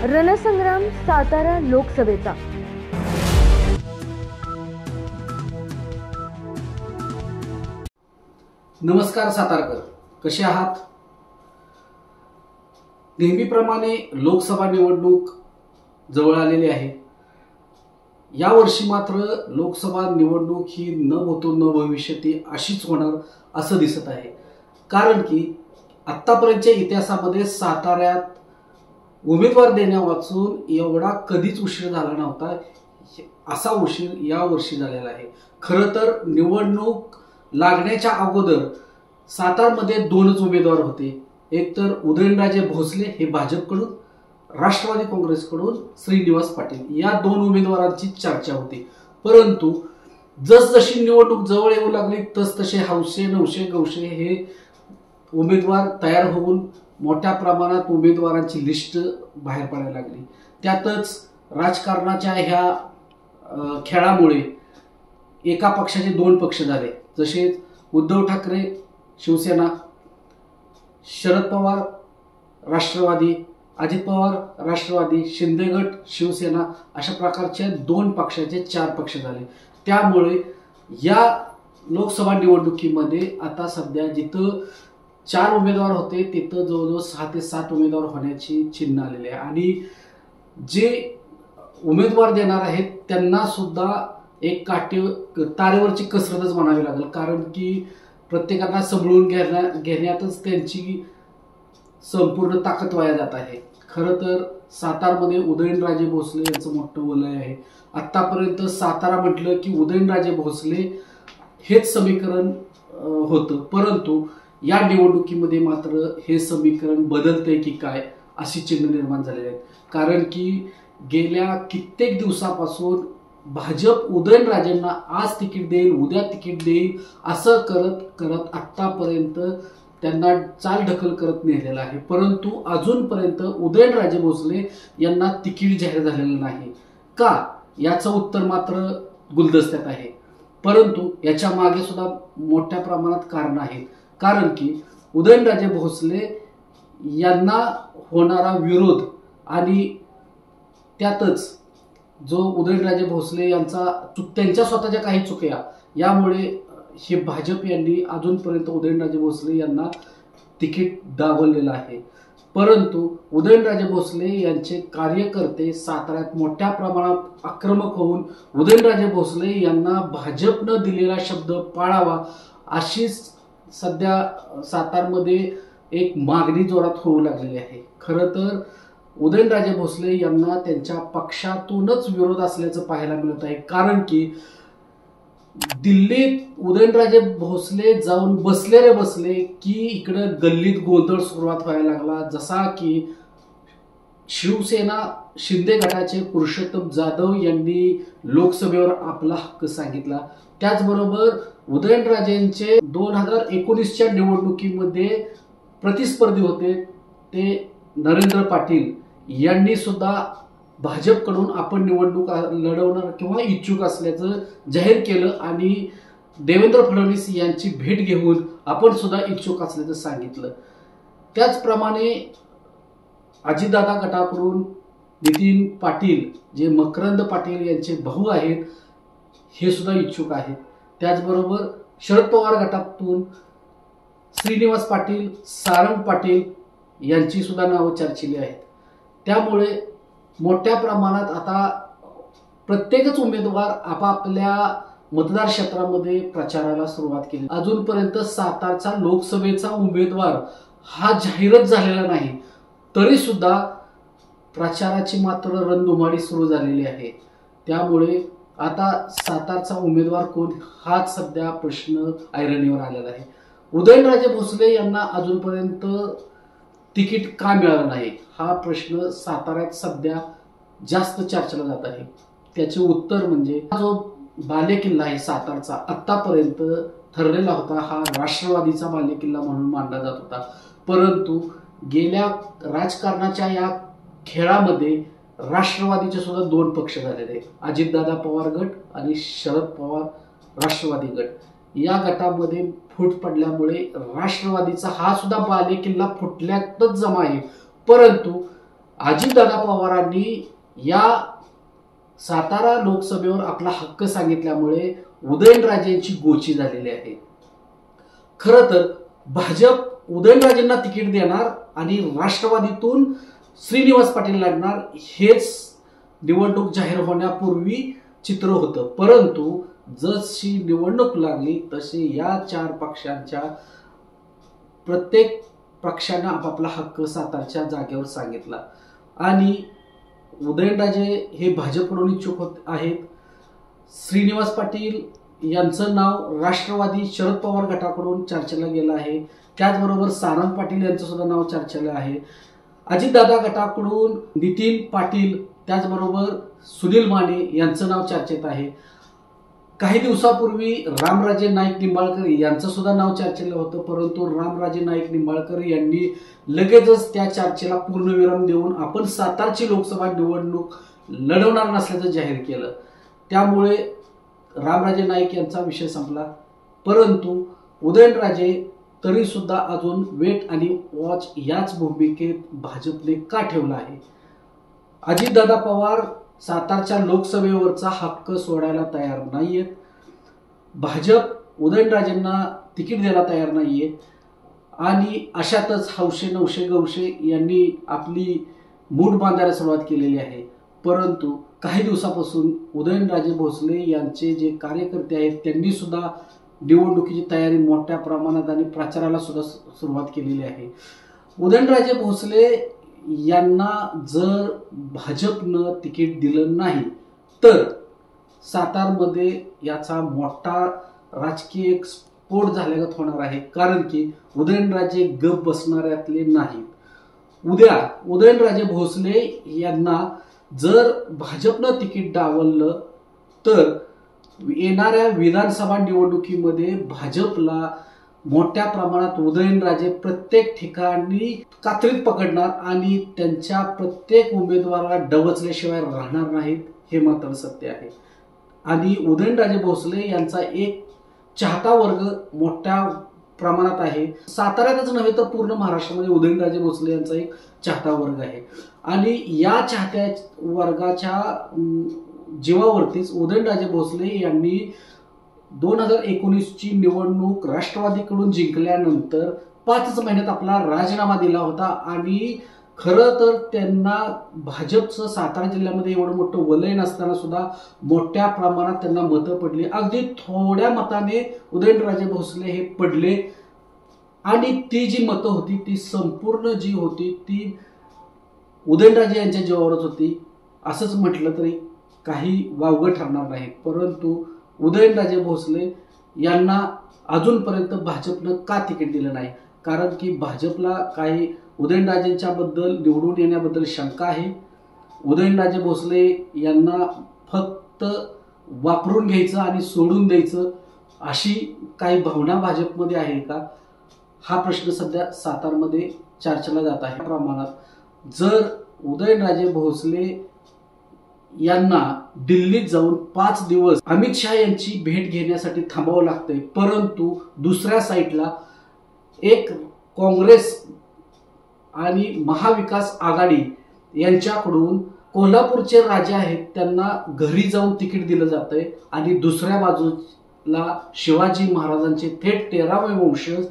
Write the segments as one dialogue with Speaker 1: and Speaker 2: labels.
Speaker 1: रणसंग्राम सातारा लोकसभेचा।
Speaker 2: नमस्कार सातारकर, कसे आहात? नेहमीप्रमाणे लोकसभा निवडणूक जवळ आलेली आहे। या वर्षी मात्र लोकसभा निवडणूक ही न भूतो न भविष्यती अशीच होणार असं दिसत आहे। कारण की आतापर्यंतच्या इतिहासामध्ये साताऱ्यात उमेदवार देण्यावाचून एवढा कधीच उशीर झाला नव्हता, असा उशीर या वर्षी झालेला आहे। खरं तर निवडणूक लागण्याच्या अगोदर सातारमध्ये दोनच उमेदवार होते, एक तर उदयनराजे भोसले हे भाजपकडून, राष्ट्रवादी काँग्रेसकडून श्रीनिवास पाटील, या दोन उमेदवारांची चर्चा होती। परंतु जसजशी निवडणूक जवळ येऊ लागली तसतसे हौसे नवशे गवशे हे उमेदवार तयार होऊन मोठ्या प्रमाणात उमेदवारांची लिस्ट बाहेर पडायला लागली। त्यातच राजकारणाच्या ह्या खेळामुळे एका पक्षाचे दोन पक्ष झाले, जसे उद्धव ठाकरे शिवसेना, शरद पवार राष्ट्रवादी, अजित पवार राष्ट्रवादी, शिंदे गट शिवसेना, अशा प्रकारचे दोन पक्षाचे चार पक्ष झाले। त्यामुळे या लोकसभा निवडणुकीमध्ये आता सध्या जिथं चार उमेदवार होते तिथं जवळजवळ 6 ते 7 उमेदवार होण्याची चिन्ह आलेले आहे। आणि जे उमेदवार देणार आहेत त्यांना सुद्धा एक तारेवरची कसरतच म्हणावी लागेल, कारण की प्रत्येकाला सांभाळून घेण्यातच त्यांची संपूर्ण ताकद वाया जात आहे। खरं तर सातारमध्ये उदयनराजे भोसले यांचं मोठं वलय आहे। आतापर्यंत सातारा म्हटलं की उदयनराजे भोसले हेच समीकरण होतं, परंतु या निवडणुकीमध्ये मात्र हे समीकरण बदलतंय की काय अशी चिन्ह निर्माण झालेली आहेत। कारण की गेल्या कित्येक दिवसापासून भाजप उदयनराजेंना आज तिकीट देईल, उद्या तिकीट देईल असं करत करत आतापर्यंत त्यांना चाल ढकल करत नेलेला आहे। परंतु अजूनपर्यंत उदयनराजे भोसले यांना तिकीट जाहीर झालेलं नाही का, याचं उत्तर मात्र गुलदस्त्यात आहे। परंतु याच्या मागे सुद्धा मोठ्या प्रमाणात कारण आहेत, कारण की उदयनराजे भोसले यांना होणारा विरोध आणि त्यातच जो उदयनराजे भोसले यांचा त्यांच्या स्वतःच्या काही चुक्या, यामुळे हे भाजप यांनी अजूनपर्यंत उदयनराजे भोसले यांना तिकीट दाबवलेलं आहे। परंतु उदयनराजे भोसले यांचे कार्यकर्ते साताऱ्यात मोठ्या प्रमाणात आक्रमक होऊन उदयनराजे भोसले यांना भाजपनं दिलेला शब्द पाळावा अशी सध्या सातारमध्ये एक मागणी जोरात होऊ लागलेली आहे। खरं तर उदयनराजे भोसले यांना त्यांच्या पक्षातूनच विरोध असल्याचं पाहायला मिळत आहे, कारण की दिल्लीत उदयनराजे भोसले जाऊन बसले की इकडे गल्लीत गोंधळ सुरुवात व्हायला लागला, जसा की शिवसेना शिंदे गटाचे पुरुषोत्तम जाधव यांनी लोकसभेवर आपला हक्क सांगितला। त्याचबरोबर उदयनराजेंचे 2019च्या निवडणुकीमध्ये प्रतिस्पर्धी होते ते नरेंद्र पाटील यांनी सुद्धा भाजपकडून आपण निवडणूक लढवणार किंवा इच्छुक असल्याचं जाहीर केलं आणि देवेंद्र फडणवीस यांची भेट घेऊन आपण सुद्धा इच्छुक असल्याचं सांगितलं। त्याचप्रमाणे अजितदादा गटाकडून नितीन पाटील जे मकरंद पाटील यांचे भाऊ आहेत हे सुद्धा इच्छुक आहेत। त्याचबरोबर शरद पवार गटातून श्रीनिवास पाटील, सारंग पाटील यांची सुद्धा नावं चर्चिली आहेत। त्यामुळे मोठ्या प्रमाणात आता प्रत्येकच उमेदवार आपापल्या मतदार क्षेत्रामध्ये प्रचाराला सुरुवात केली। अजूनपर्यंत सातारचा लोकसभेचा उमेदवार हा जाहीरच झालेला नाही, तरी सुद्धा प्रचाराची मात्र रणधुमाळी सुरू झालेली आहे। त्यामुळे आता सातारचा उमेदवार कोण हाच सध्या प्रश्न ऐरणीवर आलेला आहे। उदयनराजे भोसले यांना अजूनपर्यंत तिकीट का मिळालं नाही हा प्रश्न साताऱ्यात सध्या जास्त चर्चेला जात आहे। त्याचे उत्तर म्हणजे जो बालेकिल्ला आहे सातारचा, आतापर्यंत ठरलेला होता हा राष्ट्रवादीचा बालेकिल्ला म्हणून मानला जात होता, परंतु गेल्या राजकारणाच्या या खेळामध्ये राष्ट्रवादीचे सुद्धा दोन पक्ष झालेले आहेत, अजितदादा पवार गट आणि शरद पवार राष्ट्रवादी गट। या गटामध्ये फूट पडल्यामुळे राष्ट्रवादीचा हा सुद्धा बालेकिल्ला फुटल्यातच जमा आहे, परंतु अजितदादा पवारांनी या सातारा लोकसभेवर आपला हक्क सांगितल्यामुळे उदयनराजेंची गोची झालेली आहे. खरं तर भाजप उदयनराजेंना तिकीट देणार आणि राष्ट्रवादीतून श्रीनिवास पाटील लढणार हेच निवडणूक जाहीर होण्यापूर्वी चित्र होतं. परंतु जशी निवडणूक लागली तशी या चार पक्षांच्या प्रत्येक पक्षानं आपापला हक्क सातारच्या जागेवर सांगितला आणि उदयनराजे हे भाजपकडून इच्छुक आहेत. श्रीनिवास पाटील यांचं नाव राष्ट्रवादी शरद पवार गटाकडून चर्चेला गेलं आहे. त्याचबरोबर सारंग पाटील यांचं सुद्धा नाव चर्चेला आहे. अजितदादा गटाकडून नितीन पाटील त्याचबरोबर सुनील माने यांचं नाव चर्चेत आहे. काही दिवसापूर्वी रामराजे नाईक निंबाळकर यांचं सुद्धा नाव चर्चेला होतं, परंतु रामराजे नाईक निंबाळकर यांनी लगेचच त्या चर्चेला पूर्णविराम देऊन आपण सातारची लोकसभा निवडणूक लढवणार नसल्याचं जाहीर केलं. त्यामुळे रामराजे नाईक यांचा विषय संपला. परंतु उदयनराजे तरी सुद्धा अजून वेट आणि वॉच याच भूमिकेत भाजपने का ठेवला आहे? अजितदादा पवार सातारच्या लोकसभेवरचा हक्क सोडायला तयार नाहीयेत. भाजप उदयनराजेंना तिकीट द्यायला तयार नाहीये आणि अशातच हौशे नवशे गवशे यांनी आपली मूठ बांधायला सुरुवात केलेली आहे. परंतु काही दिवसापासून उदयनराजे भोसले यांचे जे कार्यकर्ते आहेत त्यांनी सुद्धा निवडणुकीची तयारी मोठ्या प्रमाणात आणि प्रचाराला सुद्धा सुरुवात केलेली आहे. उदयनराजे भोसले यांना जर भाजपनं तिकीट दिलं नाही तर सातारमध्ये याचा मोठा राजकीय स्फोट झाल्यागत होणार आहे. कारण की उदयनराजे गप बसणाऱ्यातले नाहीत. उद्या उदयनराजे भोसले यांना जर भाजपनं तिकीट डावललं तर येणाऱ्या विधानसभा निवडणुकीमध्ये भाजपला मोठ्या प्रमाणात उदयनराजे प्रत्येक ठिकाणी कात्रीत पकडणार आणि त्यांच्या प्रत्येक उमेदवाराला डवचल्याशिवाय राहणार नाहीत हे मात्र सत्य आहे. आणि उदयनराजे भोसले यांचा एक चाहता वर्ग मोठ्या प्रमाणात आहे. साताऱ्यातच नव्हे तर पूर्ण महाराष्ट्रामध्ये उदयनराजे भोसले यांचा एक चाहता वर्ग आहे आणि या चाहत्या वर्गाच्या जीवावरतीच उदयनराजे भोसले यांनी 2019ची निवडणूक राष्ट्रवादीकडून जिंकल्यानंतर 5 महिन्यात आपला राजीनामा दिला होता आणि खरं तर त्यांना भाजपचं सातारा जिल्ह्यामध्ये एवढं मोठं वलय नसताना सुद्धा मोठ्या प्रमाणात त्यांना मतं पडली. अगदी थोड्या मताने उदयनराजे भोसले हे पडले आणि ती जी मतं होती ती संपूर्ण जी होती ती उदयनराजे यांच्या जीवावरच होती असंच म्हटलं तरी काही वावगं ठरणार नाही. परंतु उदयनराजे भोसले यांना अजूनपर्यंत भाजपनं का तिकीट दिलं नाही? कारण की भाजपला काही उदयनराजेंच्या बद्दल निवडून येण्याबद्दल शंका आहे. उदयनराजे भोसले यांना फक्त वापरून घ्यायचं आणि सोडून द्यायचं अशी काही भावना भाजपमध्ये आहे का? हा प्रश्न सध्या सातारमध्ये चर्चेला जात आहे. प्रमाणात जर उदयनराजे भोसले यांना दिल्लीत जाऊन 5 दिवस अमित शहा यांची भेट घेण्यासाठी थांबावं लागतंय, परंतु दुसऱ्या साईडला एक काँग्रेस आणि महाविकास आघाडी यांच्याकडून कोल्हापूरचे राजे आहेत त्यांना घरी जाऊन तिकीट दिलं जातंय आणि दुसऱ्या बाजूला शिवाजी महाराजांचे थेट 13वे वंशज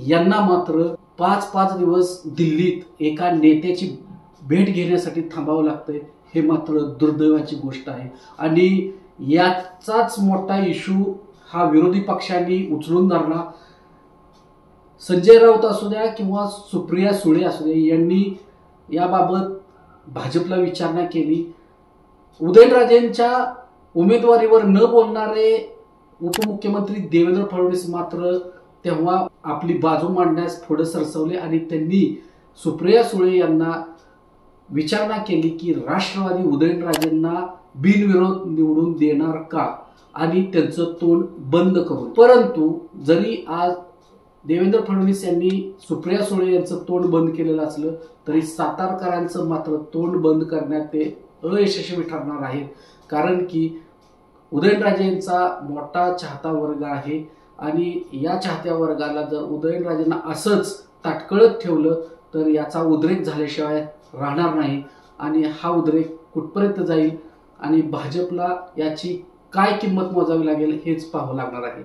Speaker 2: यांना मात्र 5-5 दिवस दिल्लीत एका नेत्याची भेट घेण्यासाठी थांबावं लागतंय. हे मात्र दुर्दैवाची गोष्ट आहे आणि याचाच मोठा इश्यू हा विरोधी पक्षांनी उचलून धरला. संजय राऊत असू द्या किंवा सुप्रिया सुळे असू द्या यांनी याबाबत भाजपला विचारणा केली. उदयनराजेंच्या उमेदवारीवर न बोलणारे उपमुख्यमंत्री देवेंद्र फडणवीस मात्र तेव्हा आपली बाजू मांडण्यास थोडं सरसवले आणि त्यांनी सुप्रिया सुळे यांना विचारणा केली की राष्ट्रवादी उदयनराजेंना बिनविरोध निवडून देणार का आणि त्यांचं तोंड बंद करून. परंतु जरी आज देवेंद्र फडणवीस यांनी सुप्रिया सुळे यांचं तोंड बंद केलेलं असलं तरी सातारकरांचं मात्र तोंड बंद करण्यात ते अयशस्वी ठरणार आहेत. कारण की उदयनराजेंचा मोठा चाहता वर्ग आहे आणि या चाहत्या वर्गाला जर उदयनराजेंना असंच ताटकळत ठेवलं तर याचा उद्रेक झाल्याशिवाय राहणार नाही. आणि हा उद्रेक कुठपर्यंत जाईल आणि भाजपला याची काय किंमत मोजावी लागेल हेच पाहावं लागणार आहे.